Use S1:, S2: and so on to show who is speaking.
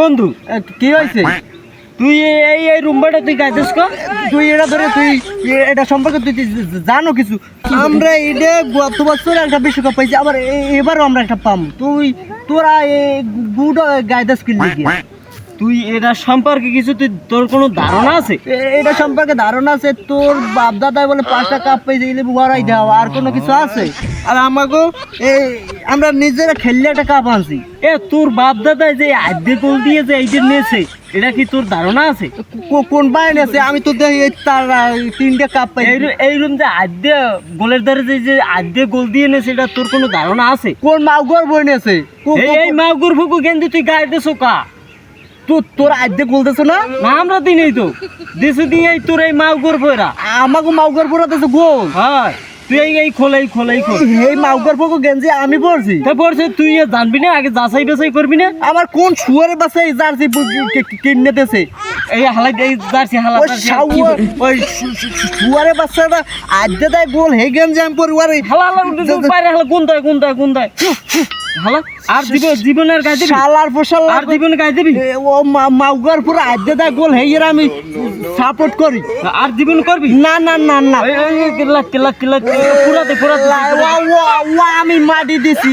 S1: বন্ধু কি হয়েছে? তুই এই রুমবাটা তুই গাইছিস কো? তুই এটা ধরে তুই এটা সম্পর্কে তুই জানো কিছু? আমরা এটা গত বছর একটা বিশ্বকাপ পাইছি, আবার এবারও আমরা একটা পাম। তোরা গুড গাইদাস কিনলি কি? তুই এটা সম্পর্কে কিছু তোর কোনো ধারণা আছে? এটা সম্পর্কে ধারণা আছে, তোর বাপ দাদাই বলে 5টা কাপ পেয়েছে, এলে বড়াই দাও, আর কোনো কিছু আছে? আর আমাকে আমরা নিজেরা খেললে একটা কাপ আনছি। তোর বাপ দাদাই যে আদ্যে গোল দিয়ে যে এইটা নিয়েছে, এটা কি তোর ধারণা আছে? কোন বাইন আছে? আমি তো দেখি তার 3টা কাপ পাই। এইরকম যে আদ্যে গোলের দ্বারা যে আদ্যে গোল দিয়ে নিয়েছে, এটা তোর কোনো ধারণা আছে? কোন মাউগর বই নিয়েছে? এই মাউগর ফুকু গেন্দি তুই গায়ে দেছো কা? তোর আদ্যে বলতেছ না? আমরা দিই নেই তো দেশে দিয়ে তোর এই মাউগর বইরা আমাকে মাউগর পরা দেশে গোল। হ্যাঁ তুই এই খোলাই এই মাউগর ফুকু গেঞ্জি আমি পড়ছি। তা পড়ছে তুই জানবি না? আগে যাচাই বাছাই করবি না? আমার কোন শুয়ারে বাছাই জার্সি কিনে দেছে? এই হালাই এই জার্সি হালা ওই শুয়ারে বাচ্চাটা আদ্যে দেয় গোল হে গেঞ্জি আমি পরি। আরে হালা পারে হালা কোন দেয় হালা আর জীবনের গায়ে দিবি? শালার ফসল আর জীবন গায়ে দিবি? ও মাউগার পুরো আদ্যে দেয় গোল হে এর আমি সাপোর্ট করি। আর জীবন করবি? না কিলা পুরা দে আমি মাটি দিছি।